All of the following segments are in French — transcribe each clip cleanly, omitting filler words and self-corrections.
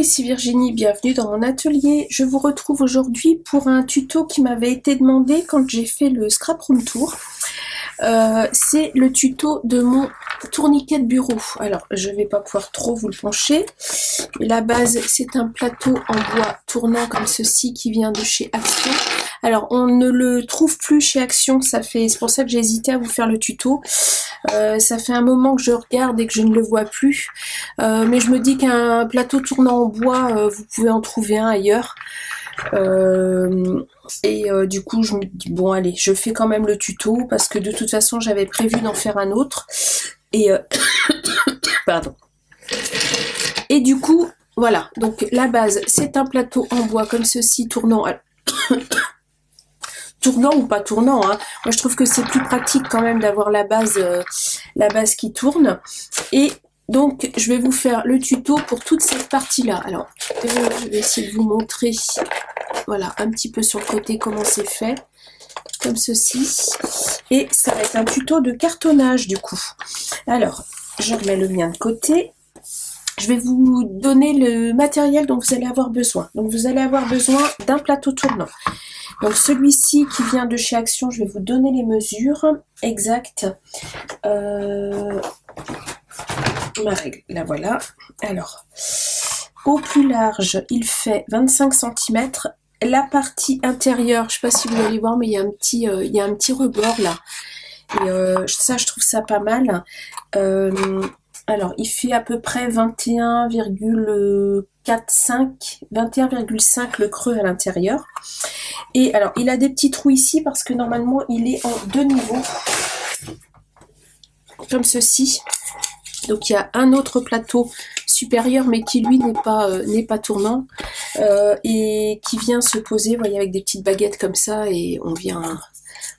ici Virginie, bienvenue dans mon atelier. Je vous retrouve aujourd'hui pour un tuto qui m'avait été demandé quand j'ai fait le Scrap Room Tour. C'est le tuto de mon tourniquet de bureau. Alors, je vais pas pouvoir trop vous le pencher. Mais la base, c'est un plateau en bois tournant comme ceci qui vient de chez Action. Alors, on ne le trouve plus chez Action, c'est pour ça que j'ai hésité à vous faire le tuto. Ça fait un moment que je regarde et que je ne le vois plus. Mais je me dis qu'un plateau tournant en bois, vous pouvez en trouver un ailleurs. Du coup je me dis bon allez, je fais quand même le tuto parce que de toute façon j'avais prévu d'en faire un autre pardon. Et du coup voilà, donc la base c'est un plateau en bois comme ceci tournant tournant ou pas tournant, hein. Moi je trouve que c'est plus pratique quand même d'avoir la base qui tourne. Et donc je vais vous faire le tuto pour toute cette partie là. Alors je vais essayer de vous montrer, voilà, un petit peu sur le côté comment c'est fait, comme ceci. Et ça va être un tuto de cartonnage du coup. Alors je remets le mien de côté. Je vais vous donner le matériel dont vous allez avoir besoin. Donc vous allez avoir besoin d'un plateau tournant. Donc celui-ci qui vient de chez Action, je vais vous donner les mesures exactes. Ma règle, la voilà. Alors, au plus large, il fait 25 cm. La partie intérieure, je ne sais pas si vous allez voir, mais il y a un petit rebord là. Et ça, je trouve ça pas mal. Alors, il fait à peu près 21,5 le creux à l'intérieur. Et alors, il a des petits trous ici parce que normalement, il est en 2 niveaux. Comme ceci. Donc, il y a un autre plateau supérieur, mais qui, lui, n'est pas tournant. Et qui vient se poser, vous voyez, avec des petites baguettes comme ça. Et on vient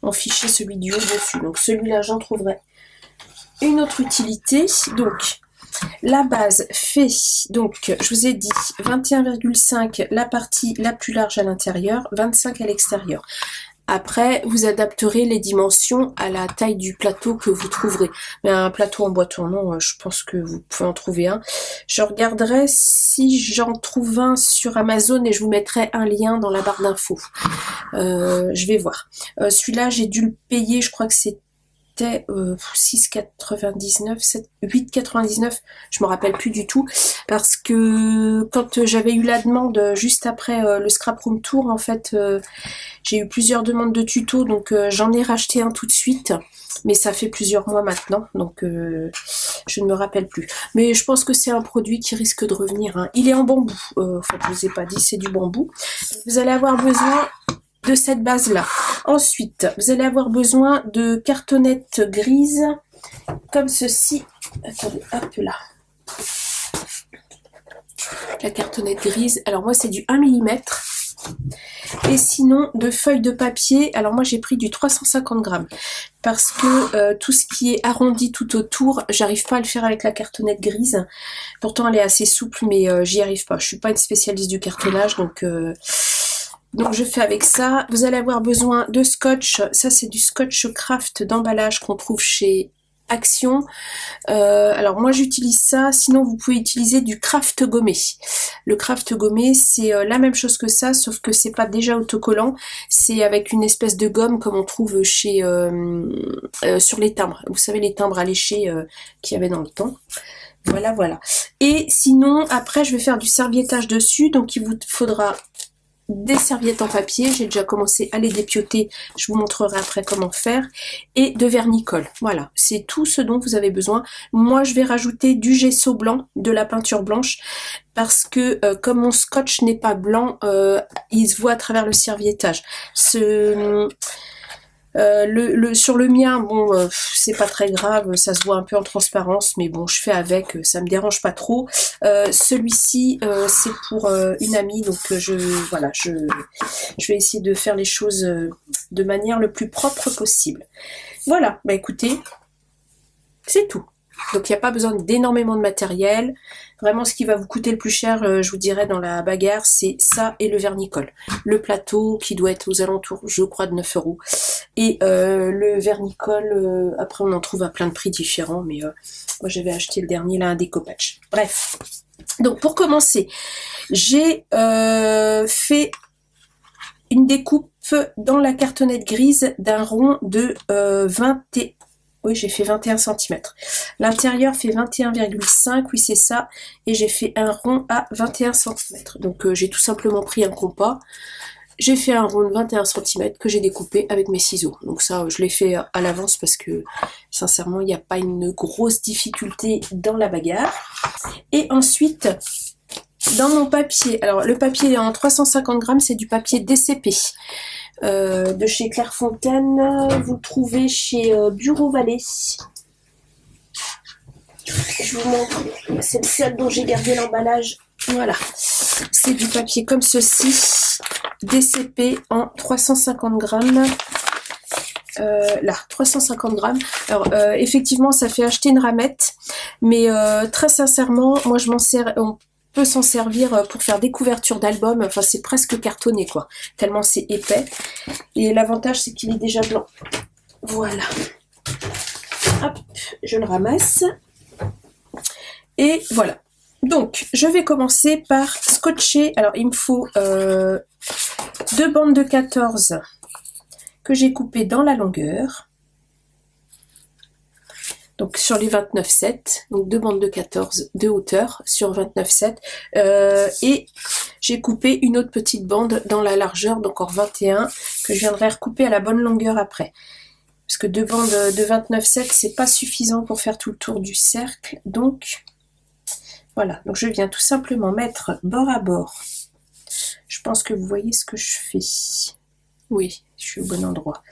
enficher celui du haut dessus. Donc, celui-là, j'en trouverai une autre utilité. Donc, la base fait, donc, je vous ai dit 21,5 la partie la plus large à l'intérieur, 25 à l'extérieur. Après, vous adapterez les dimensions à la taille du plateau que vous trouverez. Mais un plateau en bois tournant, je pense que vous pouvez en trouver un. Je regarderai si j'en trouve un sur Amazon et je vous mettrai un lien dans la barre d'infos. Je vais voir. Celui-là, j'ai dû le payer, je crois que c'était 6,99, 8,99, je me rappelle plus du tout, parce que quand j'avais eu la demande juste après le Scrap Room Tour, en fait, j'ai eu plusieurs demandes de tutos, donc j'en ai racheté un tout de suite, mais ça fait plusieurs mois maintenant, donc je ne me rappelle plus. Mais je pense que c'est un produit qui risque de revenir, hein. Il est en bambou, enfin je vous ai pas dit, c'est du bambou. Vous allez avoir besoin de cette base là. Ensuite, vous allez avoir besoin de cartonnettes grises comme ceci. Attendez, hop là. La cartonnette grise. Alors moi c'est du 1 mm. Et sinon de feuilles de papier. Alors moi j'ai pris du 350 grammes. Parce que tout ce qui est arrondi tout autour, j'arrive pas à le faire avec la cartonnette grise. Pourtant elle est assez souple, mais j'y arrive pas. Je suis pas une spécialiste du cartonnage, donc je fais avec ça. Vous allez avoir besoin de scotch. Ça c'est du scotch craft d'emballage qu'on trouve chez Action. Alors moi j'utilise ça. Sinon vous pouvez utiliser du craft gommé. Le craft gommé c'est la même chose que ça, sauf que c'est pas déjà autocollant. C'est avec une espèce de gomme comme on trouve chez sur les timbres. Vous savez, les timbres alléchés qu'il y avait dans le temps. Voilà, voilà. Et sinon après je vais faire du serviettage dessus. Donc il vous faudra des serviettes en papier, j'ai déjà commencé à les dépioter, je vous montrerai après comment faire, et de vernis-colle. Voilà, c'est tout ce dont vous avez besoin. Moi je vais rajouter du gesso blanc, de la peinture blanche, parce que comme mon scotch n'est pas blanc, il se voit à travers le serviettage. Sur le mien, bon, c'est pas très grave, ça se voit un peu en transparence, mais bon, je fais avec, ça me dérange pas trop. Celui-ci, c'est pour une amie, donc je vais essayer de faire les choses de manière le plus propre possible. Voilà, bah écoutez, c'est tout. Donc il n'y a pas besoin d'énormément de matériel. Vraiment ce qui va vous coûter le plus cher, je vous dirais dans la bagarre, c'est ça et le vernis-colle. Le plateau qui doit être aux alentours, je crois, de 9 €. Et le vernis-colle, après on en trouve à plein de prix différents, mais moi j'avais acheté le dernier là, un découpage. Bref, Donc pour commencer, j'ai fait une découpe dans la cartonnette grise d'un rond de 20 et... Oui, j'ai fait 21 cm. L'intérieur fait 21,5, oui c'est ça. Et j'ai fait un rond à 21 cm. Donc j'ai tout simplement pris un compas. J'ai fait un rond de 21 cm que j'ai découpé avec mes ciseaux. Donc ça, je l'ai fait à l'avance parce que sincèrement, il n'y a pas une grosse difficulté dans la bagarre. Et ensuite, dans mon papier, alors le papier est en 350 grammes, c'est du papier DCP. De chez Clairefontaine, vous le trouvez chez Bureau Vallée. Je vous montre, c'est le seul dont j'ai gardé l'emballage. Voilà, c'est du papier comme ceci, DCP en 350 grammes. Là, 350 grammes. Alors, effectivement, ça fait acheter une ramette, mais très sincèrement, moi je m'en sers. On peut s'en servir pour faire des couvertures d'albums. Enfin, c'est presque cartonné, quoi. Tellement c'est épais. Et l'avantage, c'est qu'il est déjà blanc. Voilà. Hop, je le ramasse. Et voilà. Donc, je vais commencer par scotcher. Alors, il me faut 2 bandes de 14 que j'ai coupées dans la longueur. Donc sur les 29,7, donc 2 bandes de 14 de hauteur sur 29,7. Et j'ai coupé une autre petite bande dans la largeur, donc en 21, que je viendrai recouper à la bonne longueur après. Parce que 2 bandes de 29,7, c'est pas suffisant pour faire tout le tour du cercle. Donc voilà, donc je viens tout simplement mettre bord à bord. Je pense que vous voyez ce que je fais. Oui, je suis au bon endroit.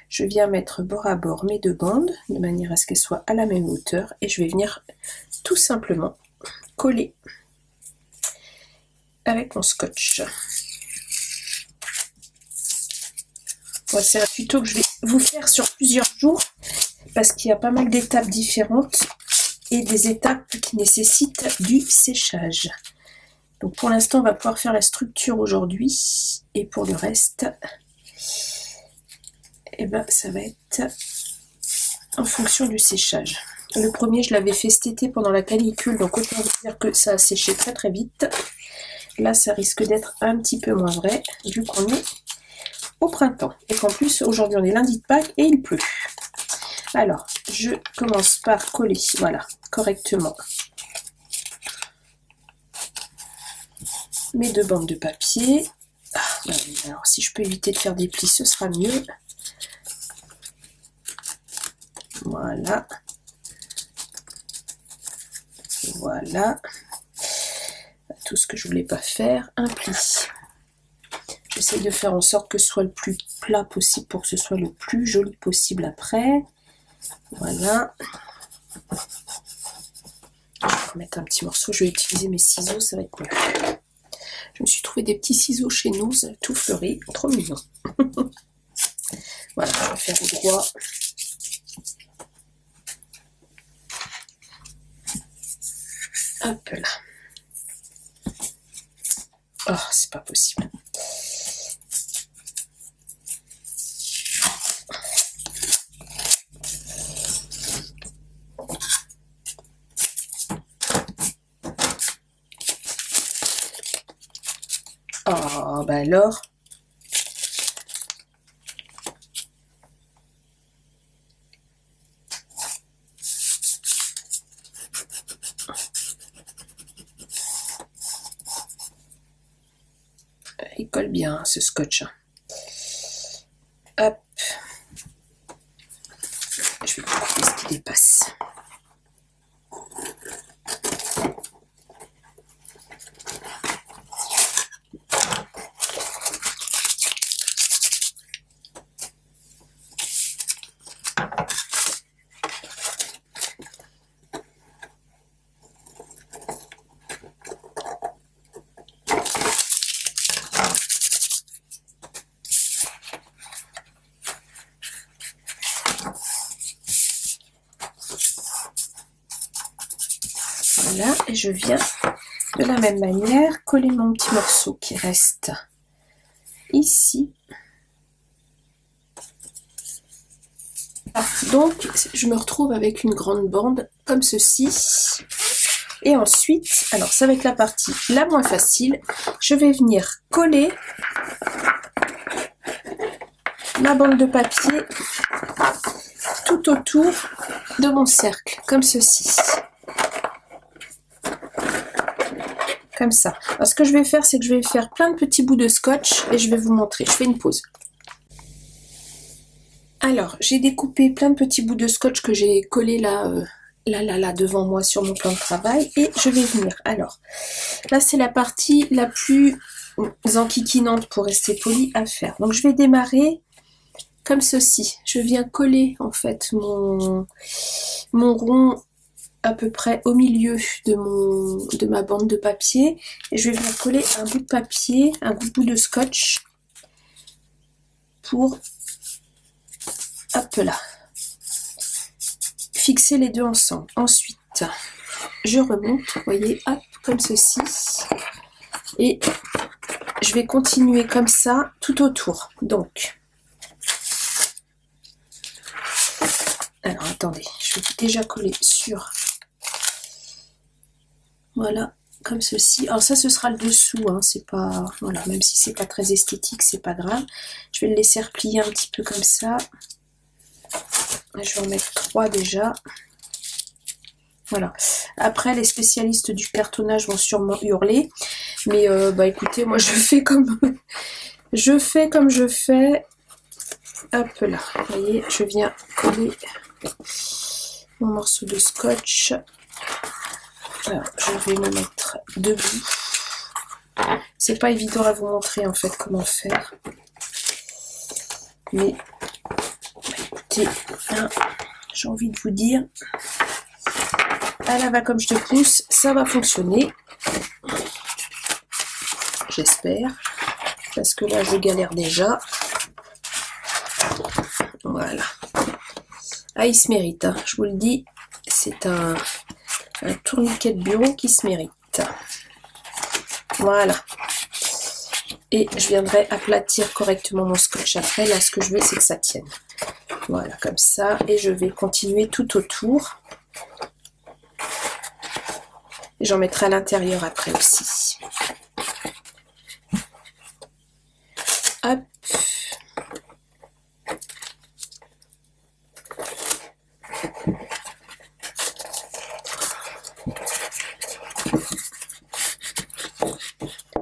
Je viens mettre bord à bord mes 2 bandes, de manière à ce qu'elles soient à la même hauteur, et je vais venir tout simplement coller avec mon scotch. Bon, c'est un tuto que je vais vous faire sur plusieurs jours, parce qu'il y a pas mal d'étapes différentes, et des étapes qui nécessitent du séchage. Donc pour l'instant, on va pouvoir faire la structure aujourd'hui, et pour le reste... et ben ça va être en fonction du séchage. Le premier, je l'avais fait cet été pendant la canicule, donc autant vous dire que ça a séché très très vite. Là, ça risque d'être un petit peu moins vrai, vu qu'on est au printemps. Et qu'en plus, aujourd'hui, on est lundi de Pâques et il pleut. Alors, je commence par coller, voilà, correctement mes 2 bandes de papier. Alors, si je peux éviter de faire des plis, ce sera mieux. Voilà. Voilà. Tout ce que je voulais pas faire, un pli. J'essaie de faire en sorte que ce soit le plus plat possible pour que ce soit le plus joli possible après. Voilà. Je vais remettre un petit morceau. Je vais utiliser mes ciseaux, ça va être mieux. Je me suis trouvé des petits ciseaux chez nous, tout fleuri, trop mignon. Voilà, je vais faire le droit. Hop là. Oh, c'est pas possible. Oh, bah alors. Il colle bien, ce scotch. Hop. Je vais couper ce qui dépasse. Voilà, et je viens de la même manière coller mon petit morceau qui reste ici. Ah, donc je me retrouve avec une grande bande comme ceci. Et ensuite, alors ça va être la partie la moins facile, je vais venir coller ma bande de papier tout autour de mon cercle, comme ceci. Comme ça. Alors, ce que je vais faire, c'est que je vais faire plein de petits bouts de scotch et je vais vous montrer. Je fais une pause. Alors, j'ai découpé plein de petits bouts de scotch que j'ai collé là, là devant moi sur mon plan de travail et je vais venir. Alors, là, c'est la partie la plus enquiquinante pour rester poli à faire. Donc, je vais démarrer comme ceci. Je viens coller en fait mon rond à peu près au milieu de ma bande de papier et je vais venir coller un bout de papier, un bout de scotch pour hop là fixer les deux ensemble. Ensuite je remonte, vous voyez, hop, comme ceci et je vais continuer comme ça tout autour. Donc alors attendez, je vais déjà coller sur, voilà, comme ceci. Alors ça, ce sera le dessous, hein, c'est pas, voilà, même si c'est pas très esthétique, c'est pas grave. Je vais le laisser replier un petit peu comme ça. Je vais en mettre 3 déjà. Voilà. Après, les spécialistes du cartonnage vont sûrement hurler, mais bah écoutez, moi je fais comme je fais. Hop là, vous voyez, je viens coller mon morceau de scotch. Alors, je vais me mettre debout. C'est pas évident à vous montrer en fait comment faire. Mais écoutez, hein, j'ai envie de vous dire, à la va comme je te pousse, ça va fonctionner. J'espère. Parce que là, je galère déjà. Voilà. Ah, il se mérite, hein, je vous le dis. C'est un tourniquet de bureau qui se mérite. Voilà. Et je viendrai aplatir correctement mon scotch après. Là, ce que je veux, c'est que ça tienne. Voilà, comme ça. Et je vais continuer tout autour. Et j'en mettrai à l'intérieur après aussi. Hop.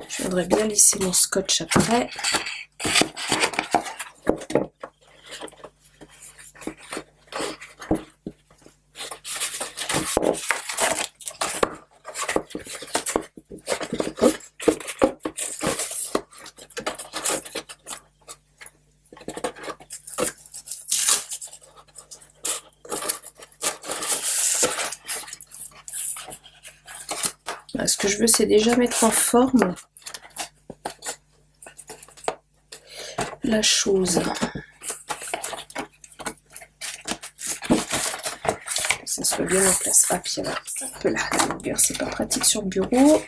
Je voudrais bien lisser mon scotch après. Ce que je veux, c'est déjà mettre en forme la chose. Que ça soit bien en place. Ah, puis alors, hop là, la longueur, c'est pas pratique sur le bureau.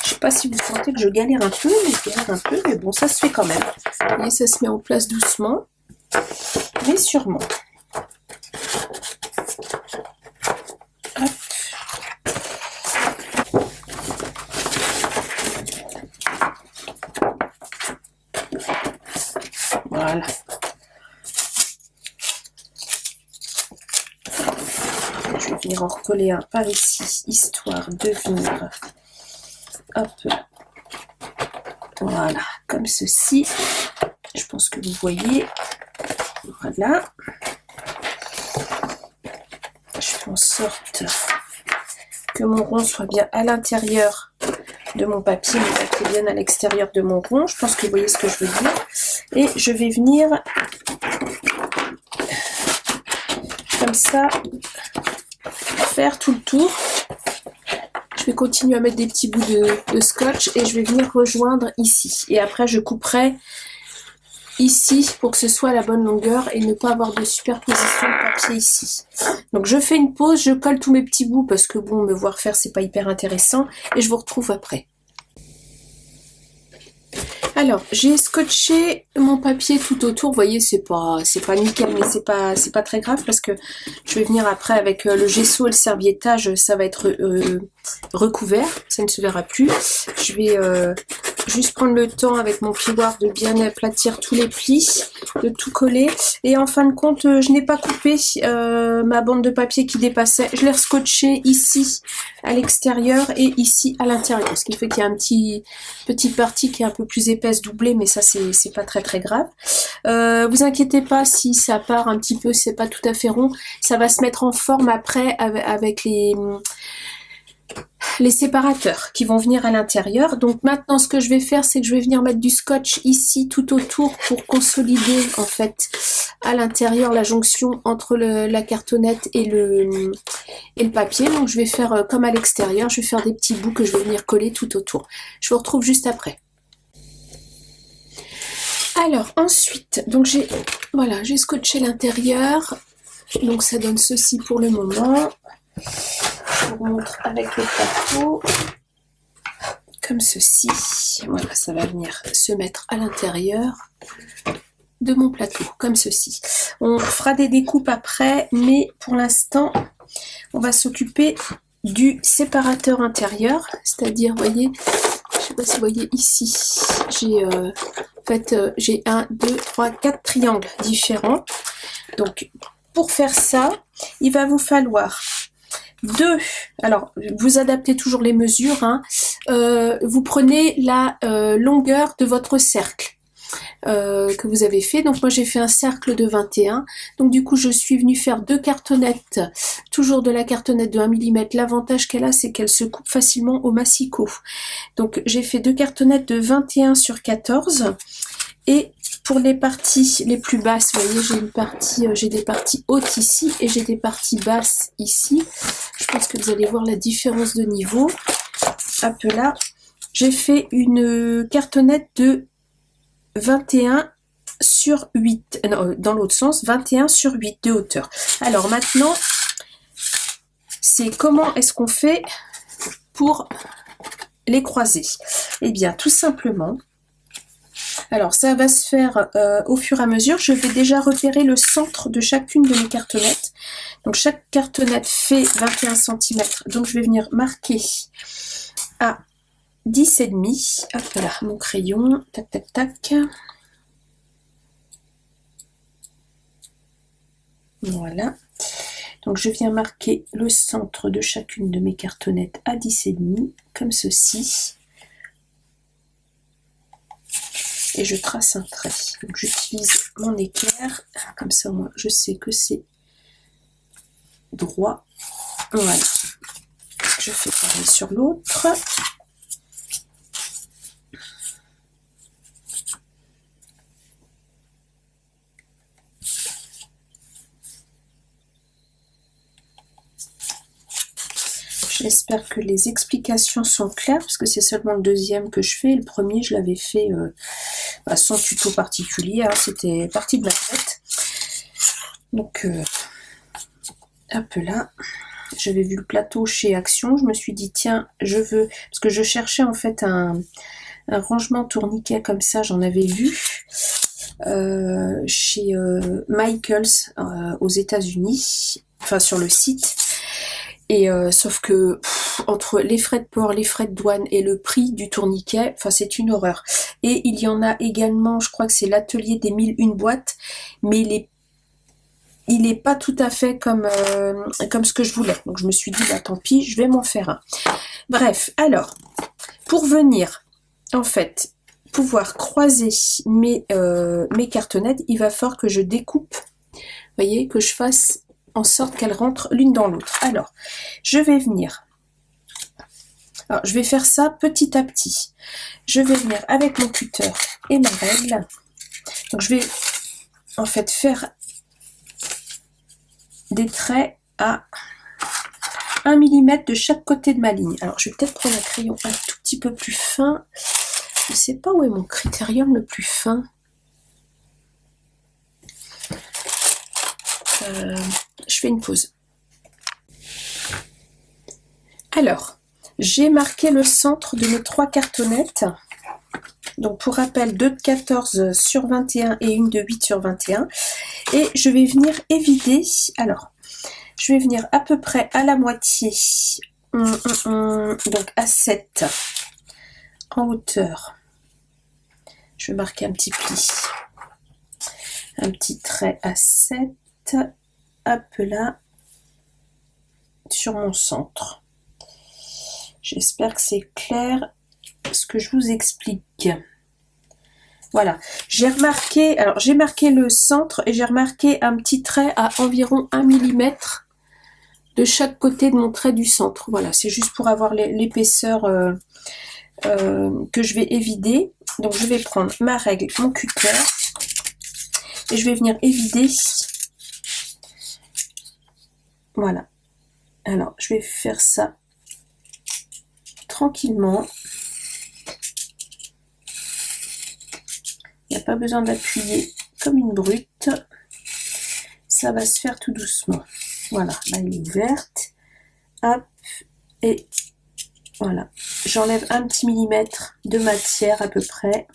Je sais pas si vous sentez que je galère un peu, mais bon, ça se fait quand même. Vous voyez, ça se met en place doucement, mais sûrement. Hop. Voilà. Je vais venir en recoller un par ici, histoire de venir... Hop, voilà, comme ceci. Je pense que vous voyez. Voilà. Je fais en sorte que mon rond soit bien à l'intérieur de mon papier, mon papier bien à l'extérieur de mon rond. Je pense que vous voyez ce que je veux dire. Et je vais venir comme ça faire tout le tour. Je vais continuer à mettre des petits bouts de scotch et je vais venir rejoindre ici. Et après, je couperai ici pour que ce soit à la bonne longueur et ne pas avoir de superposition de papier ici. Donc, je fais une pause, je colle tous mes petits bouts parce que bon, me voir faire, c'est pas hyper intéressant. Et je vous retrouve après. Alors, j'ai scotché mon papier tout autour. Vous voyez, c'est pas nickel, mais c'est pas très grave parce que je vais venir après avec le gesso et le serviettage, ça va être recouvert, ça ne se verra plus. Je vais juste prendre le temps avec mon plioir de bien aplatir tous les plis, de tout coller. Et en fin de compte, je n'ai pas coupé ma bande de papier qui dépassait. Je l'ai scotché ici à l'extérieur et ici à l'intérieur, ce qui fait qu'il y a petite partie qui est un peu plus épaisse doublée, mais ça c'est pas très grave. Vous inquiétez pas si ça part un petit peu, c'est pas tout à fait rond, ça va se mettre en forme après avec les séparateurs qui vont venir à l'intérieur. Donc maintenant ce que je vais faire, c'est que je vais venir mettre du scotch ici tout autour pour consolider en fait à l'intérieur la jonction entre la cartonnette et le papier. Donc je vais faire comme à l'extérieur, je vais faire des petits bouts que je vais venir coller tout autour. Je vous retrouve juste après. Alors ensuite, donc j'ai scotché l'intérieur, donc ça donne ceci pour le moment. Je vous montre avec le plateau, comme ceci. Voilà, ça va venir se mettre à l'intérieur de mon plateau, comme ceci. On fera des découpes après, mais pour l'instant, on va s'occuper du séparateur intérieur, c'est-à-dire, vous voyez, je sais pas si vous voyez ici, j'ai 1, 2, 3, 4 triangles différents. Donc, pour faire ça, il va vous falloir alors vous adaptez toujours les mesures, hein. Vous prenez la longueur de votre cercle que vous avez fait. Donc moi j'ai fait un cercle de 21, donc du coup je suis venue faire 2 cartonnettes, toujours de la cartonnette de 1 mm. L'avantage qu'elle a, c'est qu'elle se coupe facilement au massicot. Donc j'ai fait 2 cartonnettes de 21 sur 14, et pour les parties les plus basses, vous voyez, j'ai des parties hautes ici et j'ai des parties basses ici. Je pense que vous allez voir la différence de niveau. Hop là, j'ai fait une cartonnette de 21 sur 8, non, dans l'autre sens, 21 sur 8 de hauteur. Alors maintenant, c'est comment est-ce qu'on fait pour les croiser? Eh bien, tout simplement, alors ça va se faire au fur et à mesure. Je vais déjà repérer le centre de chacune de mes cartonnettes. Donc chaque cartonnette fait 21 cm. Donc je vais venir marquer à 10,5. Hop là, mon crayon. Tac, tac, tac. Voilà. Donc je viens marquer le centre de chacune de mes cartonnettes à 10,5, comme ceci. Et je trace un trait. Donc j'utilise mon équerre, comme ça moi je sais que c'est droit. Voilà. Je fais pareil sur l'autre. J'espère que les explications sont claires, parce que c'est seulement le deuxième que je fais. Le premier, je l'avais fait sans tuto particulier, hein, c'était parti de ma tête. Donc, hop là, j'avais vu le plateau chez Action, je me suis dit, tiens, parce que je cherchais en fait un rangement tourniquet comme ça, j'en avais vu chez Michaels aux États-Unis, enfin sur le site. Et sauf que entre les frais de port, les frais de douane et le prix du tourniquet, enfin c'est une horreur. Et il y en a également, je crois que c'est l'atelier des 1001 boîtes, mais il est pas tout à fait comme ce que je voulais. Donc je me suis dit, bah tant pis, je vais m'en faire un. Bref, alors, pour venir, en fait, pouvoir croiser mes cartonnettes, il va falloir que je découpe, vous voyez, que je fasse en sorte qu'elles rentrent l'une dans l'autre. Alors, je vais venir. Alors, je vais faire ça petit à petit. Je vais venir avec mon cutter et ma règle. Donc, je vais en fait faire des traits à 1 mm de chaque côté de ma ligne. Alors, je vais peut-être prendre un crayon un tout petit peu plus fin. Je ne sais pas où est mon critérium le plus fin. Je fais une pause. Alors, j'ai marqué le centre de mes 3 cartonnettes. Donc pour rappel, 2 de 14 sur 21 et une de 8 sur 21. Et je vais venir évider. Alors, je vais venir à peu près à la moitié. Donc à 7 en hauteur. Je vais marquer un petit pli. Un petit trait à 7. Hop là. Sur mon centre. J'espère que c'est clair ce que je vous explique. Voilà, j'ai remarqué, alors j'ai marqué le centre et j'ai remarqué un petit trait à environ 1 mm de chaque côté de mon trait du centre. Voilà, c'est juste pour avoir l'épaisseur que je vais évider. Donc je vais prendre ma règle, mon cutter et je vais venir évider. Voilà. Alors, je vais faire ça tranquillement. Il n'y a pas besoin d'appuyer comme une brute. Ça va se faire tout doucement. Voilà, là elle est ouverte. Hop, et voilà. J'enlève un petit millimètre de matière à peu près.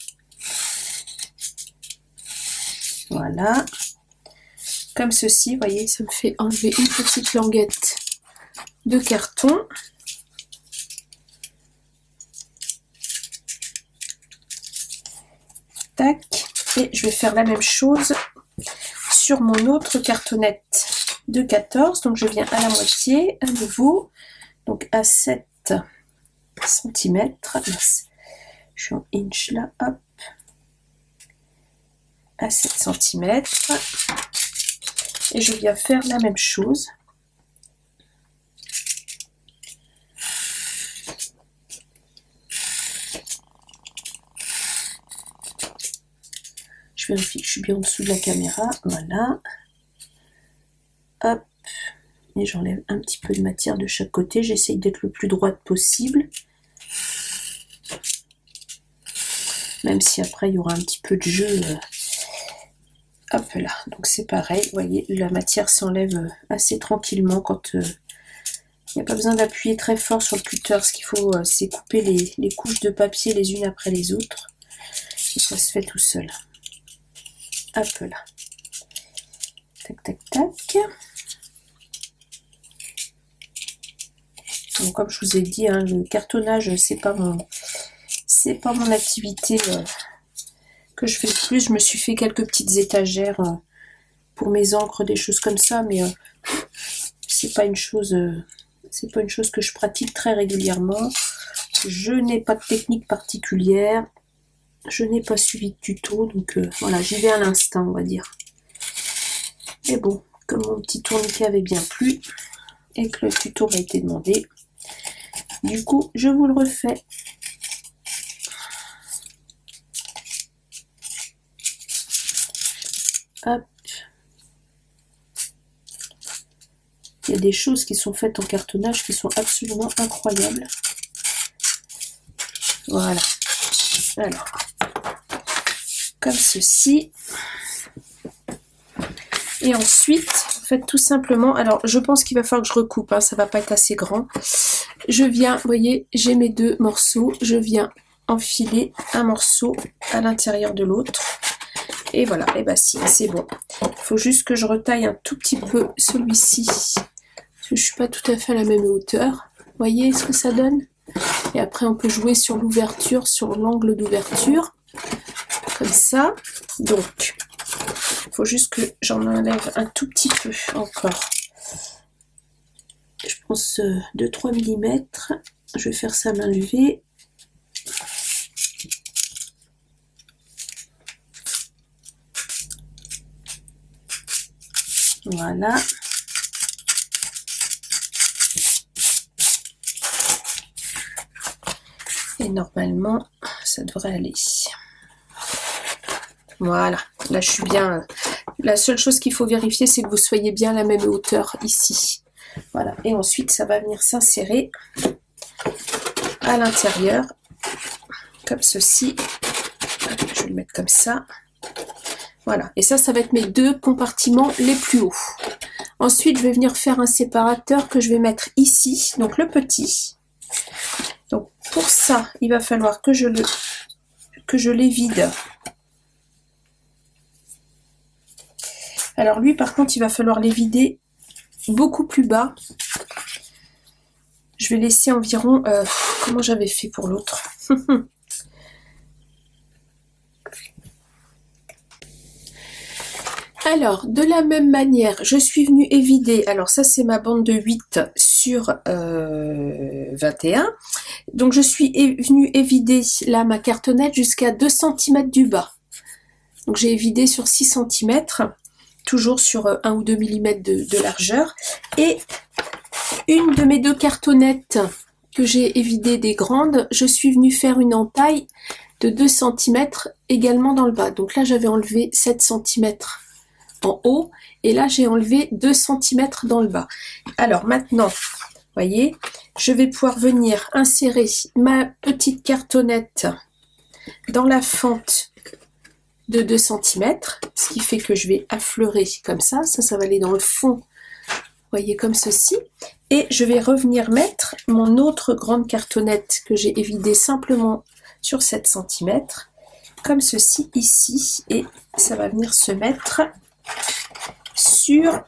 Voilà. Comme ceci, vous voyez, ça me fait enlever une petite languette de carton. Tac. Et je vais faire la même chose sur mon autre cartonnette de 14. Donc je viens à la moitié à nouveau. Donc à 7 cm. Je suis en inch là. Hop. À 7 cm. Et je viens faire la même chose. Je vérifie que je suis bien en dessous de la caméra. Voilà. Hop. Et j'enlève un petit peu de matière de chaque côté. J'essaye d'être le plus droite possible. Même si après il y aura un petit peu de jeu. Hop là. Donc c'est pareil. Vous voyez, la matière s'enlève assez tranquillement quand il n'y a pas besoin d'appuyer très fort sur le cutter. Ce qu'il faut, c'est couper les couches de papier les unes après les autres. Et ça se fait tout seul. Hop là. Tac, tac, tac. Donc, comme je vous ai dit, hein, le cartonnage, c'est pas mon activité que je fais le plus. Je me suis fait quelques petites étagères pour mes encres, des choses comme ça, mais c'est pas une chose que je pratique très régulièrement. Je n'ai pas de technique particulière. Je n'ai pas suivi de tuto, donc voilà, j'y vais à l'instinct, on va dire. Et bon, comme mon petit tourniquet avait bien plu et que le tuto m'a été demandé, du coup, je vous le refais. Hop. Il y a des choses qui sont faites en cartonnage qui sont absolument incroyables. Voilà. Alors, comme ceci. Et ensuite, en fait, tout simplement, alors je pense qu'il va falloir que je recoupe, hein, ça va pas être assez grand. Je viens, vous voyez, j'ai mes deux morceaux, je viens enfiler un morceau à l'intérieur de l'autre. Et voilà, et bah si, c'est bon. Il faut juste que je retaille un tout petit peu celui-ci, parce que je suis pas tout à fait à la même hauteur. Vous voyez ce que ça donne? Et après, on peut jouer sur l'ouverture, sur l'angle d'ouverture, comme ça. Donc, il faut juste que j'en enlève un tout petit peu encore. Je pense 2-3 mm. Je vais faire ça à main levée. Voilà. Et normalement, ça devrait aller. Voilà, là je suis bien. La seule chose qu'il faut vérifier, c'est que vous soyez bien à la même hauteur ici. Voilà, et ensuite ça va venir s'insérer à l'intérieur, comme ceci. Je vais le mettre comme ça. Voilà, et ça va être mes deux compartiments les plus hauts. Ensuite, je vais venir faire un séparateur que je vais mettre ici, donc le petit. Donc pour ça, il va falloir que je le que je les vide. Alors lui par contre il va falloir les vider beaucoup plus bas. Je vais laisser environ... comment j'avais fait pour l'autre? Alors, de la même manière, je suis venue évider, alors ça c'est ma bande de 8 sur 21, donc je suis venue évider là ma cartonnette jusqu'à 2 cm du bas. Donc j'ai évidé sur 6 cm, toujours sur 1 ou 2 mm de largeur, et une de mes 2 cartonnettes que j'ai évidé des grandes, je suis venue faire une entaille de 2 cm également dans le bas. Donc là j'avais enlevé 7 cm en haut et là j'ai enlevé 2 cm dans le bas. Alors maintenant, voyez, je vais pouvoir venir insérer ma petite cartonnette dans la fente de 2 cm, ce qui fait que je vais affleurer comme ça, ça va aller dans le fond, voyez, comme ceci, et je vais revenir mettre mon autre grande cartonnette que j'ai évidée simplement sur 7 cm, comme ceci ici, et ça va venir se mettre sur,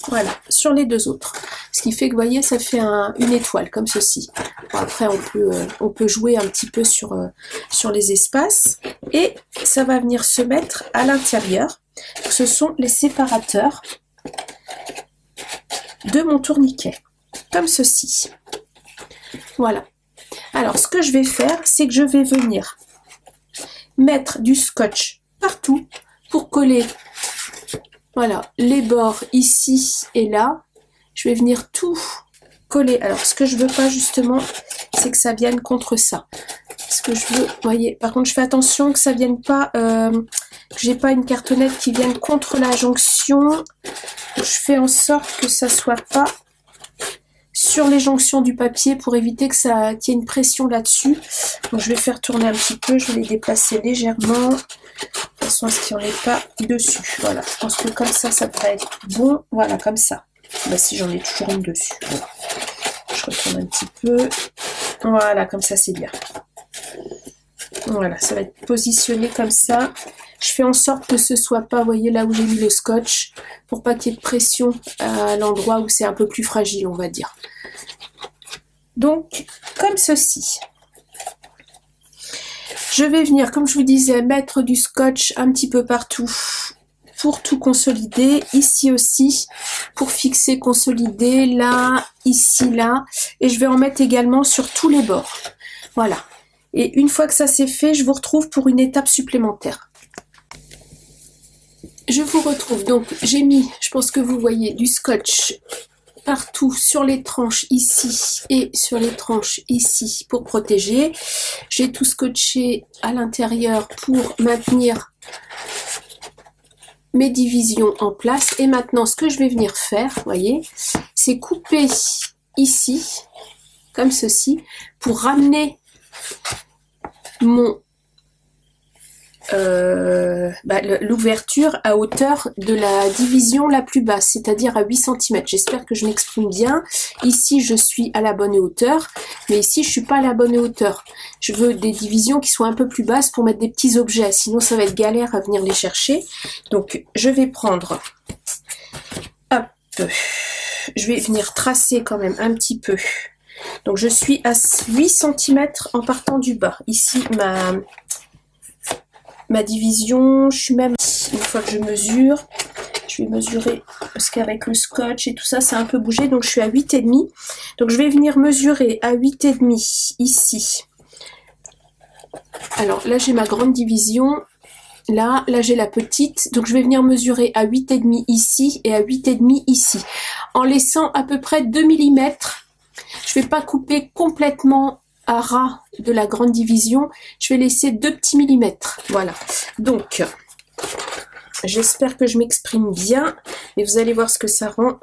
voilà, sur les 2 autres. Ce qui fait que, vous voyez, ça fait une étoile, comme ceci. Bon, après, on peut jouer un petit peu sur les espaces. Et ça va venir se mettre à l'intérieur. Ce sont les séparateurs de mon tourniquet, comme ceci. Voilà. Alors, ce que je vais faire, c'est que je vais venir mettre du scotch partout pour coller, voilà, les bords ici et là. Je vais venir tout coller. Alors, ce que je veux pas justement, c'est que ça vienne contre ça. Ce que je veux, voyez, par contre, je fais attention que ça vienne pas, que j'ai pas une cartonnette qui vienne contre la jonction. Je fais en sorte que ça soit pas sur les jonctions du papier pour éviter que qu'il y ait une pression là-dessus. Donc, je vais faire tourner un petit peu. Je vais les déplacer légèrement. De toute façon, à ce qu'il n'y en ait pas dessus. Voilà, je pense que comme ça devrait être bon. Voilà, comme ça. Bah, si j'en ai toujours une dessus. Voilà. Je retourne un petit peu. Voilà, comme ça, c'est bien. Voilà, ça va être positionné comme ça. Je fais en sorte que ce soit pas, vous voyez, là où j'ai mis le scotch, pour pas qu'il y ait de pression à l'endroit où c'est un peu plus fragile, on va dire. Donc, comme ceci. Je vais venir, comme je vous disais, mettre du scotch un petit peu partout pour tout consolider. Ici aussi, pour fixer, consolider, là, ici, là. Et je vais en mettre également sur tous les bords. Voilà. Et une fois que ça c'est fait, je vous retrouve pour une étape supplémentaire. Je vous retrouve, donc j'ai mis, je pense que vous voyez, du scotch partout sur les tranches ici et sur les tranches ici pour protéger. J'ai tout scotché à l'intérieur pour maintenir mes divisions en place. Et maintenant, ce que je vais venir faire, vous voyez, c'est couper ici, comme ceci, pour ramener mon l'ouverture à hauteur de la division la plus basse, c'est-à-dire à 8 cm. J'espère que je m'exprime bien. Ici, je suis à la bonne hauteur, mais ici, je suis pas à la bonne hauteur. Je veux des divisions qui soient un peu plus basses pour mettre des petits objets, sinon ça va être galère à venir les chercher. Donc, je vais prendre, hop, je vais venir tracer quand même un petit peu. Donc, je suis à 8 cm en partant du bas. Ici, ma division, je suis même, une fois que je mesure, je vais mesurer, parce qu'avec le scotch et tout ça, ça a un peu bougé, donc je suis à 8,5. Donc je vais venir mesurer à 8,5 ici. Alors là, j'ai ma grande division, là j'ai la petite, donc je vais venir mesurer à 8,5 ici et à 8,5 ici, en laissant à peu près 2 mm. Je vais pas couper complètement à ras de la grande division, je vais laisser 2 petits millimètres. Voilà, donc j'espère que je m'exprime bien, et vous allez voir ce que ça rend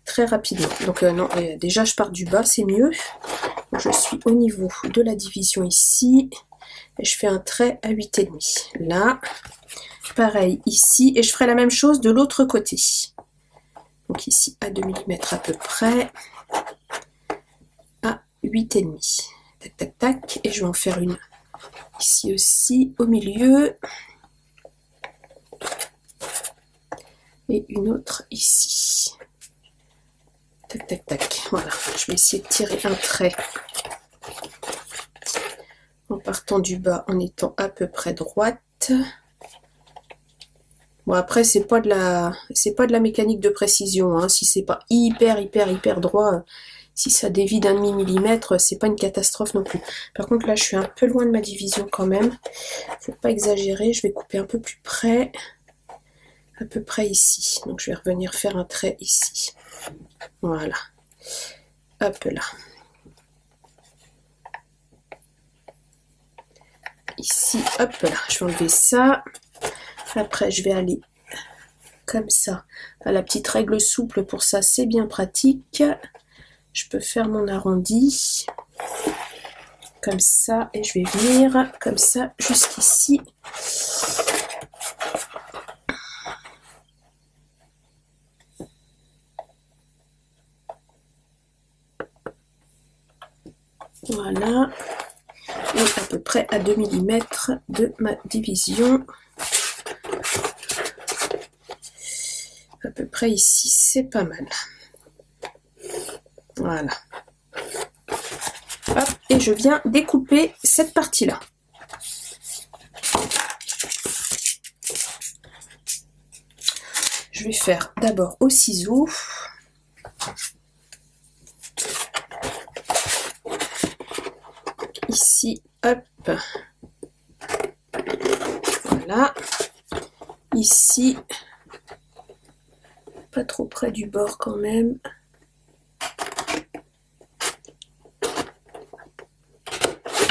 très rapidement. Donc non, déjà je pars du bas, c'est mieux. Donc, je suis au niveau de la division ici, et je fais un trait à 8,5. Là, pareil ici, et je ferai la même chose de l'autre côté. Donc ici à 2 mm à peu près. 8,5. Tac, tac, tac. Et je vais en faire une Ici aussi, au milieu. Et une autre ici. Tac, tac, tac. Voilà, je vais essayer de tirer un trait en partant du bas, en étant à peu près droite. Bon, après, c'est pas de la mécanique de précision, hein. Si c'est pas hyper droit, si ça dévie d'1 demi-millimètre, c'est pas une catastrophe non plus. Par contre, là, je suis un peu loin de ma division quand même. Faut pas exagérer, je vais couper un peu plus près. À peu près ici. Donc, je vais revenir faire un trait ici. Voilà. Hop là. Ici, hop là. Je vais enlever ça. Après, je vais aller comme ça, à la petite règle souple. Pour ça, c'est bien pratique. Je peux faire mon arrondi comme ça et je vais venir comme ça jusqu'ici. Voilà. Et à peu près à 2 mm de ma division. À peu près ici, c'est pas mal. Voilà. Hop, et je viens découper cette partie-là. Je vais faire d'abord au ciseau. Ici, hop. Voilà. Ici, pas trop près du bord quand même.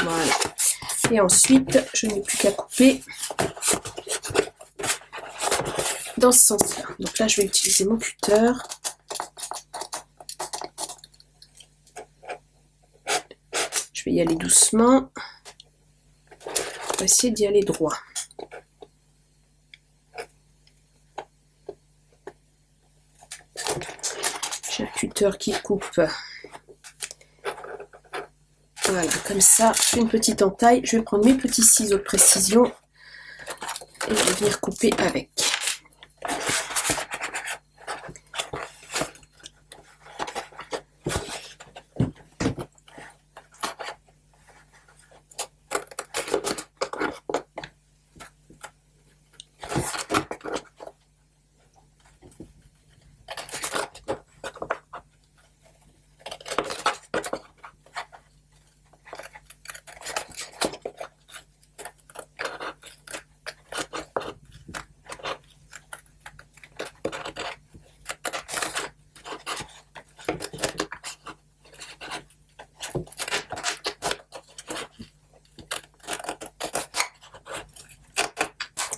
Voilà. Et ensuite, je n'ai plus qu'à couper dans ce sens-là. Donc là, je vais utiliser mon cutter. Je vais y aller doucement. On va essayer d'y aller droit. J'ai un cutter qui coupe. Voilà, comme ça, je fais une petite entaille. Je vais prendre mes petits ciseaux de précision et je vais venir couper avec.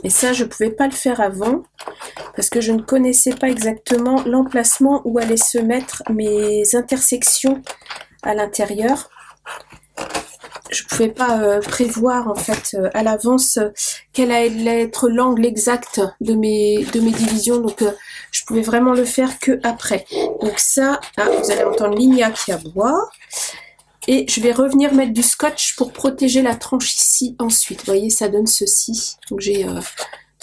Et ça, je ne pouvais pas le faire avant parce que je ne connaissais pas exactement l'emplacement où allaient se mettre mes intersections à l'intérieur. Je ne pouvais pas prévoir en fait à l'avance quel allait être l'angle exact de mes divisions. Donc je pouvais vraiment le faire que après. Donc ça, vous allez entendre Ligna qui aboie. Et je vais revenir mettre du scotch pour protéger la tranche ici ensuite. Vous voyez, ça donne ceci. Donc j'ai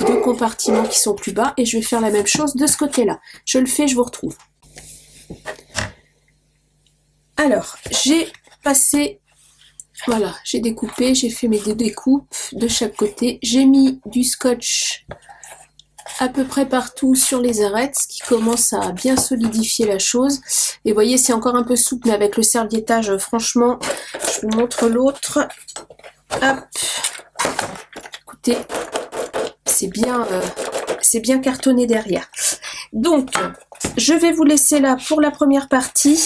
deux compartiments qui sont plus bas. Et je vais faire la même chose de ce côté-là. Je le fais, je vous retrouve. Alors, j'ai passé... Voilà, j'ai découpé, j'ai fait mes deux découpes de chaque côté. J'ai mis du scotch à peu près partout sur les arêtes, ce qui commence à bien solidifier la chose. Et vous voyez, c'est encore un peu souple, mais avec le serviettage, franchement, je vous montre l'autre. Hop, écoutez, c'est bien cartonné derrière. Donc, je vais vous laisser là pour la première partie.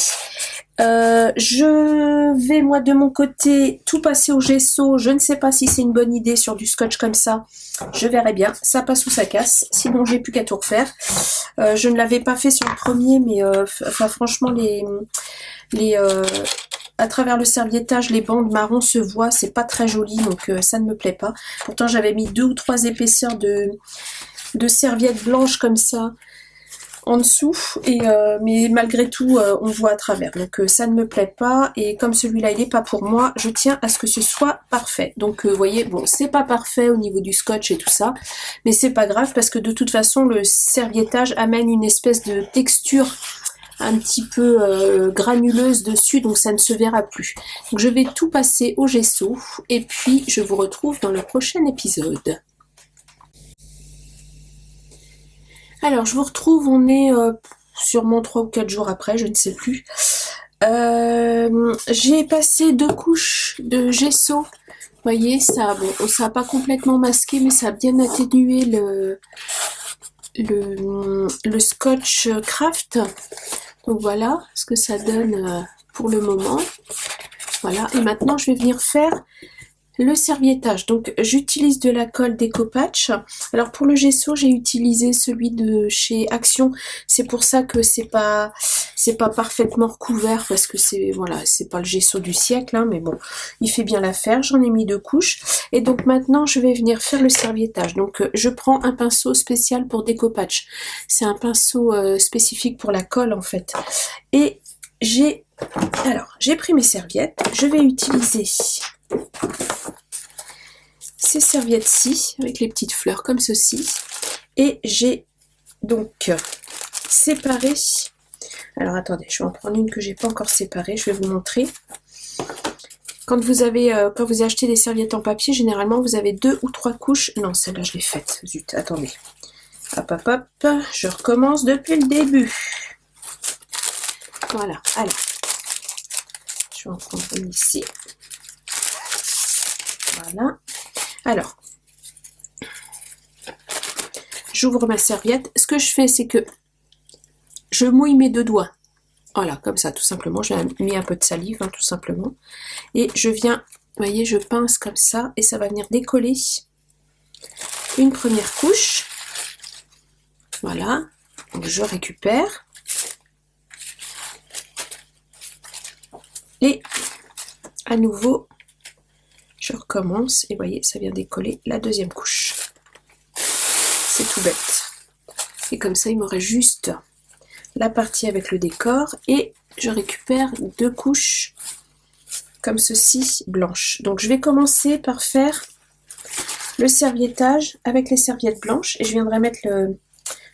Je vais moi de mon côté tout passer au gesso. Je ne sais pas si c'est une bonne idée sur du scotch comme ça. Je verrai bien. Ça passe ou ça casse. Sinon j'ai plus qu'à tout refaire. Je ne l'avais pas fait sur le premier, mais franchement à travers le serviettage, les bandes marron se voient. C'est pas très joli, donc ça ne me plaît pas. Pourtant j'avais mis 2 ou 3 épaisseurs de serviettes blanches comme ça en dessous, et mais malgré tout on voit à travers, donc ça ne me plaît pas, et comme celui-là il n'est pas pour moi, je tiens à ce que ce soit parfait. Donc vous voyez, bon, c'est pas parfait au niveau du scotch et tout ça, mais c'est pas grave parce que de toute façon le serviettage amène une espèce de texture un petit peu granuleuse dessus, donc ça ne se verra plus. Donc je vais tout passer au gesso, et puis je vous retrouve dans le prochain épisode. Alors je vous retrouve, on est sûrement 3 ou 4 jours après, je ne sais plus. J'ai passé 2 couches de gesso. Vous voyez, ça, bon, ça n'a pas complètement masqué, mais ça a bien atténué le scotch craft. Donc voilà ce que ça donne pour le moment. Voilà, et maintenant je vais venir faire le serviettage. Donc j'utilise de la colle Decopatch. Alors pour le gesso, j'ai utilisé celui de chez Action. C'est pour ça que c'est pas parfaitement recouvert, parce que c'est, voilà, c'est pas le gesso du siècle, hein, mais bon, il fait bien l'affaire. J'en ai mis 2 couches. Et donc maintenant je vais venir faire le serviettage. Donc je prends un pinceau spécial pour Decopatch. C'est un pinceau spécifique pour la colle en fait. Et j'ai pris mes serviettes. Je vais utiliser ces serviettes-ci avec les petites fleurs comme ceci, et j'ai donc séparé. Alors attendez, je vais en prendre une que j'ai pas encore séparée, je vais vous montrer. Quand vous achetez des serviettes en papier, généralement vous avez 2 ou 3 couches. Non, celle-là je l'ai faite, zut, attendez. Hop hop hop, je recommence depuis le début. Voilà, alors je vais en prendre une ici. Voilà. Alors, j'ouvre ma serviette. Ce que je fais, c'est que je mouille mes 2 doigts. Voilà, comme ça, tout simplement. J'ai mis un peu de salive, hein, tout simplement. Et je viens, vous voyez, je pince comme ça, et ça va venir décoller une première couche. Voilà. Donc, je récupère. Et à nouveau, je recommence, et vous voyez, ça vient décoller la deuxième couche. C'est tout bête. Et comme ça, il m'aurait juste la partie avec le décor, et je récupère 2 couches comme ceci, blanches. Donc je vais commencer par faire le serviettage avec les serviettes blanches, et je viendrai mettre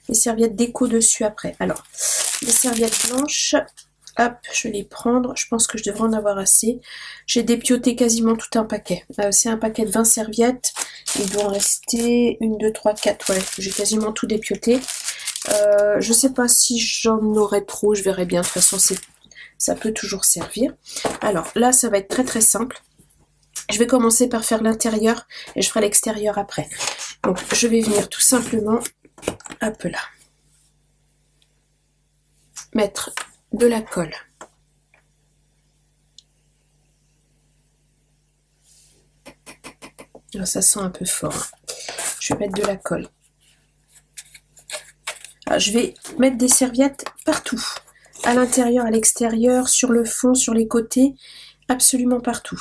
les serviettes déco dessus après. Alors, les serviettes blanches, hop, je vais les prendre. Je pense que je devrais en avoir assez. J'ai dépioté quasiment tout un paquet. C'est un paquet de 20 serviettes. Il doit en rester 1, 2, 3, 4. Ouais, j'ai quasiment tout dépioté. Je sais pas si j'en aurai trop. Je verrai bien. De toute façon, ça peut toujours servir. Alors là, ça va être très très simple. Je vais commencer par faire l'intérieur et je ferai l'extérieur après. Donc, je vais venir tout simplement, hop là, mettre de la colle. Alors ça sent un peu fort. Je vais mettre de la colle. Alors, je vais mettre des serviettes partout. À l'intérieur, à l'extérieur, sur le fond, sur les côtés, absolument partout.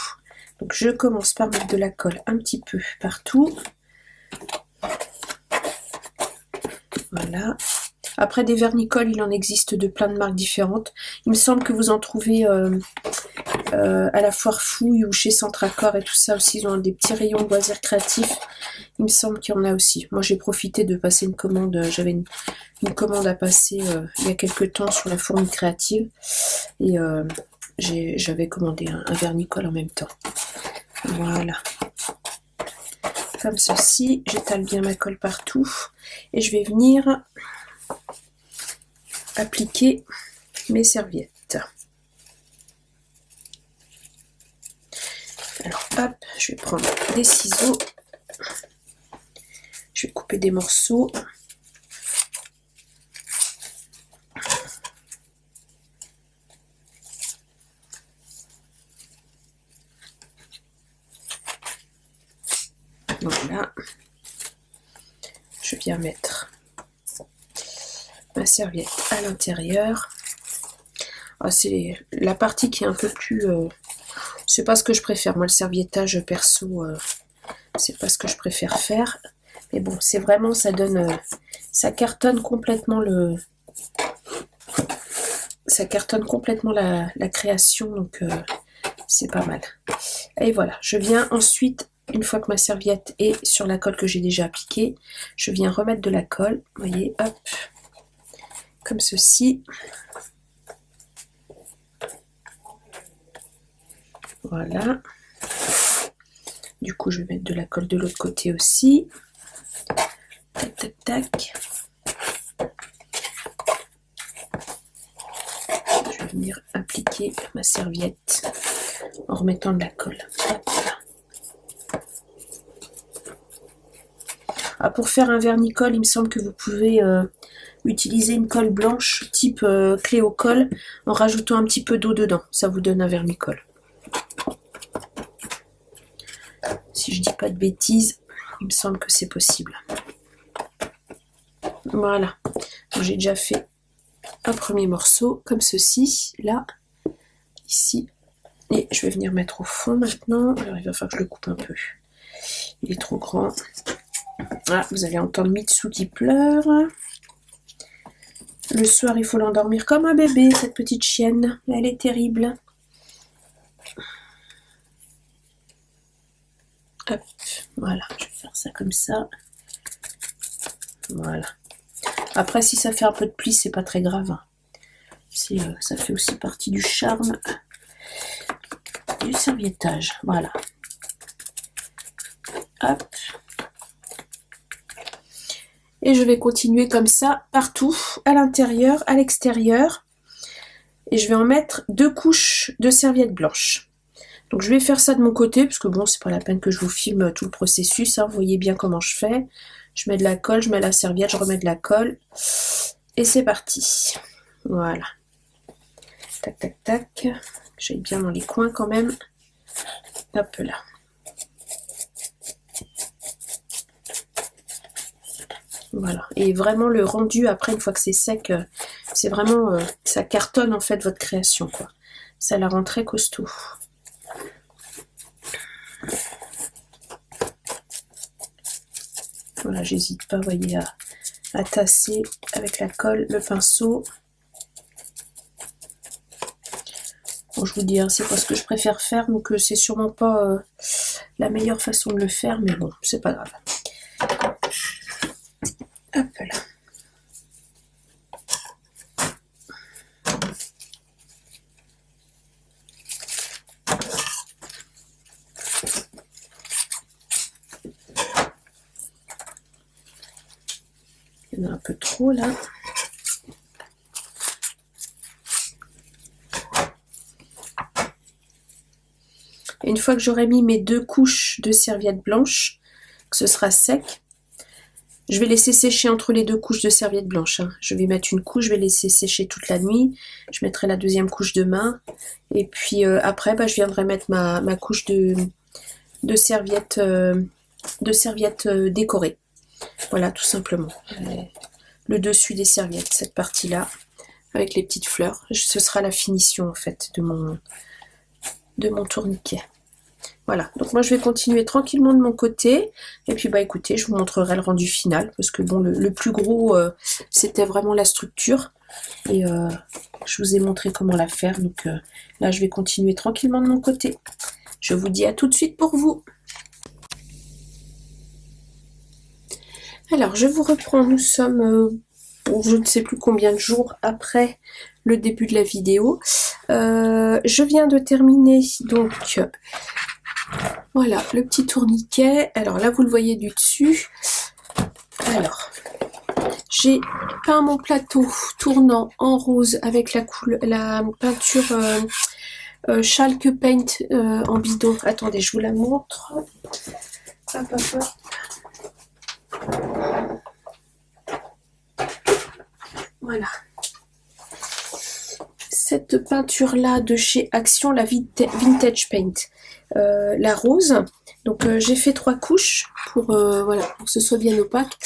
Donc je commence par mettre de la colle un petit peu partout. Voilà. Après, des vernicoles, il en existe de plein de marques différentes. Il me semble que vous en trouvez à la Foire Fouille ou chez Centracor et tout ça aussi. Ils ont des petits rayons de loisirs créatifs. Il me semble qu'il y en a aussi. Moi, j'ai profité de passer une commande. J'avais une commande à passer il y a quelques temps sur la Fourmi Créative. Et j'avais commandé un vernicole en même temps. Voilà. Comme ceci. J'étale bien ma colle partout. Et je vais venir appliquer mes serviettes. Alors hop, je vais prendre des ciseaux, je vais couper des morceaux. Voilà, je viens mettre ma serviette à l'intérieur. Ah, c'est la partie qui est un peu plus... c'est pas ce que je préfère. Moi, le serviettage perso, c'est pas ce que je préfère faire. Mais bon, c'est vraiment, ça donne... ça cartonne complètement Ça cartonne complètement la création, donc c'est pas mal. Et voilà, je viens ensuite, une fois que ma serviette est sur la colle que j'ai déjà appliquée, je viens remettre de la colle, vous voyez, hop, comme ceci. Voilà. Du coup, je vais mettre de la colle de l'autre côté aussi. Tac, tac, tac. Je vais venir appliquer ma serviette en remettant de la colle. Hop là. Ah, pour faire un vernis-colle, il me semble que vous pouvez utiliser une colle blanche type Cléo-Colle en rajoutant un petit peu d'eau dedans. Ça vous donne un vernis-colle. Si je dis pas de bêtises, il me semble que c'est possible. Voilà. J'ai déjà fait un premier morceau comme ceci, là, ici. Et je vais venir mettre au fond maintenant. Alors il va falloir que je le coupe un peu. Il est trop grand. Ah, vous allez entendre Mitsu qui pleure. Le soir, il faut l'endormir comme un bébé, cette petite chienne. Elle est terrible. Hop, voilà, je vais faire ça comme ça. Voilà. Après, si ça fait un peu de plis, c'est pas très grave. Ça fait aussi partie du charme du serviettage. Voilà. Hop. Et je vais continuer comme ça partout, à l'intérieur, à l'extérieur. Et je vais en mettre 2 couches de serviettes blanches. Donc je vais faire ça de mon côté, parce que bon, c'est pas la peine que je vous filme tout le processus, hein, vous voyez bien comment je fais. Je mets de la colle, je mets la serviette, je remets de la colle. Et c'est parti. Voilà. Tac, tac, tac. J'aille bien dans les coins quand même. Hop là. Voilà. Et vraiment le rendu après, une fois que c'est sec, c'est vraiment, ça cartonne en fait votre création, quoi. Ça la rend très costaud. Voilà, j'hésite pas, vous voyez, à tasser avec la colle, le pinceau. Bon, je vous dis, hein, c'est pas ce que je préfère faire, donc c'est sûrement pas la meilleure façon de le faire, mais bon, c'est pas grave. Hop là. Il y en a un peu trop là. Et une fois que j'aurai mis mes 2 couches de serviettes blanches, que ce sera sec, je vais laisser sécher entre les 2 couches de serviettes blanches. Hein. Je vais mettre une couche, je vais laisser sécher toute la nuit. Je mettrai la 2e couche demain. Et puis après, je viendrai mettre ma couche de serviettes décorées. Voilà, tout simplement. Le dessus des serviettes, cette partie-là, avec les petites fleurs. Ce sera la finition, en fait, de mon tourniquet. Voilà, donc moi je vais continuer tranquillement de mon côté, et puis écoutez, je vous montrerai le rendu final, parce que bon, le plus gros, c'était vraiment la structure, et je vous ai montré comment la faire, donc là je vais continuer tranquillement de mon côté. Je vous dis à tout de suite pour vous. Alors je vous reprends, nous sommes, je ne sais plus combien de jours après le début de la vidéo. Je viens de terminer, donc... Voilà, le petit tourniquet. Alors là, vous le voyez du dessus. Alors, j'ai peint mon plateau tournant en rose avec la peinture Chalk Paint en bidon. Attendez, je vous la montre. Hop, hop, hop. Voilà. Cette peinture-là de chez Action, la Vintage Paint. La rose, donc j'ai fait 3 couches pour que ce soit bien opaque,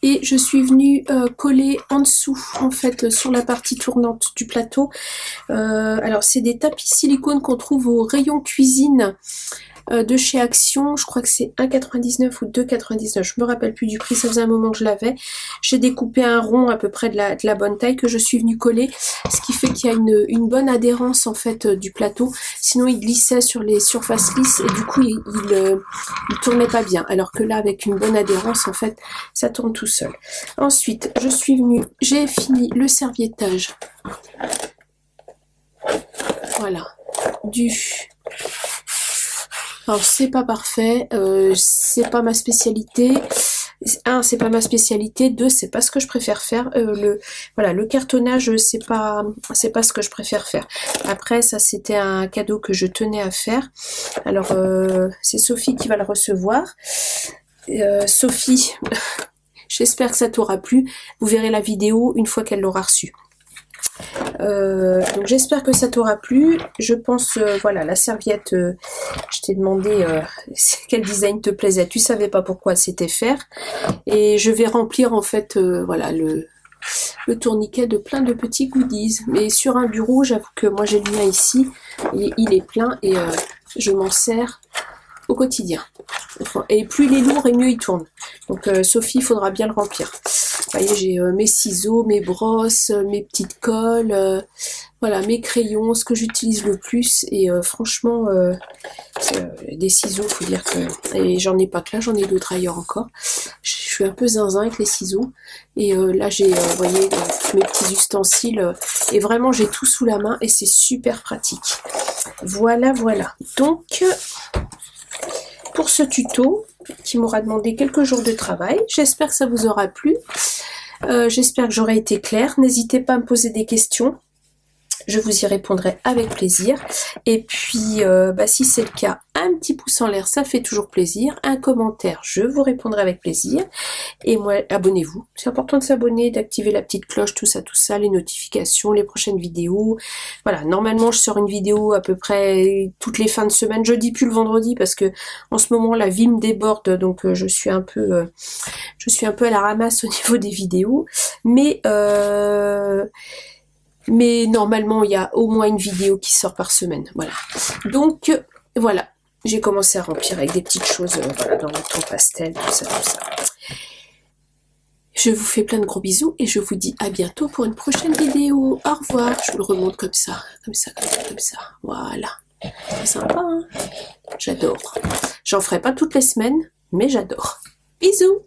et je suis venue coller en dessous, en fait, sur la partie tournante du plateau. Alors c'est des tapis silicone qu'on trouve au rayon cuisine de chez Action, je crois que c'est 1,99 ou 2,99, je me rappelle plus du prix, ça faisait un moment que je l'avais. J'ai découpé un rond à peu près de la bonne taille que je suis venue coller, ce qui fait qu'il y a une bonne adhérence en fait du plateau, sinon il glissait sur les surfaces lisses et du coup il tournait pas bien, alors que là avec une bonne adhérence en fait ça tourne tout seul. Ensuite je suis venue, j'ai fini le serviettage, voilà, alors c'est pas parfait, c'est pas ma spécialité. Un, c'est pas ma spécialité. Deux, c'est pas ce que je préfère faire. Voilà, le cartonnage, c'est pas ce que je préfère faire. Après, ça c'était un cadeau que je tenais à faire. Alors, c'est Sophie qui va le recevoir. Sophie, j'espère que ça t'aura plu. Vous verrez la vidéo une fois qu'elle l'aura reçue. Donc j'espère que ça t'aura plu. Je pense, voilà, la serviette, je t'ai demandé quel design te plaisait. Tu savais pas pourquoi c'était faire. Et je vais remplir en fait, voilà, le tourniquet de plein de petits goodies. Mais sur un bureau, j'avoue que moi j'ai le mien ici, et il est plein et je m'en sers au quotidien. Et plus il est lourd et mieux il tourne. Donc Sophie, il faudra bien le remplir. Vous voyez, j'ai mes ciseaux, mes brosses, mes petites colles, voilà, mes crayons, ce que j'utilise le plus. Et franchement, des ciseaux, faut dire que... Et j'en ai pas que là, j'en ai d'autres ailleurs encore. Je suis un peu zinzin avec les ciseaux. Et là, j'ai, vous voyez, mes petits ustensiles. Et vraiment, j'ai tout sous la main et c'est super pratique. Voilà, voilà. Donc... pour ce tuto qui m'aura demandé quelques jours de travail. J'espère que ça vous aura plu. J'espère que j'aurai été claire. N'hésitez pas à me poser des questions. Je vous y répondrai avec plaisir. Et puis, si c'est le cas, un petit pouce en l'air, ça fait toujours plaisir. Un commentaire, je vous répondrai avec plaisir. Et moi, abonnez-vous. C'est important de s'abonner, d'activer la petite cloche, tout ça, les notifications, les prochaines vidéos. Voilà, normalement, je sors une vidéo à peu près toutes les fins de semaine. Je dis plus le vendredi parce que en ce moment, la vie me déborde, donc je suis un peu à la ramasse au niveau des vidéos. Mais normalement, il y a au moins une vidéo qui sort par semaine. Voilà. Donc, voilà. J'ai commencé à remplir avec des petites choses voilà, dans le ton pastel, tout ça. Je vous fais plein de gros bisous et je vous dis à bientôt pour une prochaine vidéo. Au revoir. Je vous le remonte comme ça. Voilà. C'est sympa, hein? J'adore. J'en ferai pas toutes les semaines, mais j'adore. Bisous!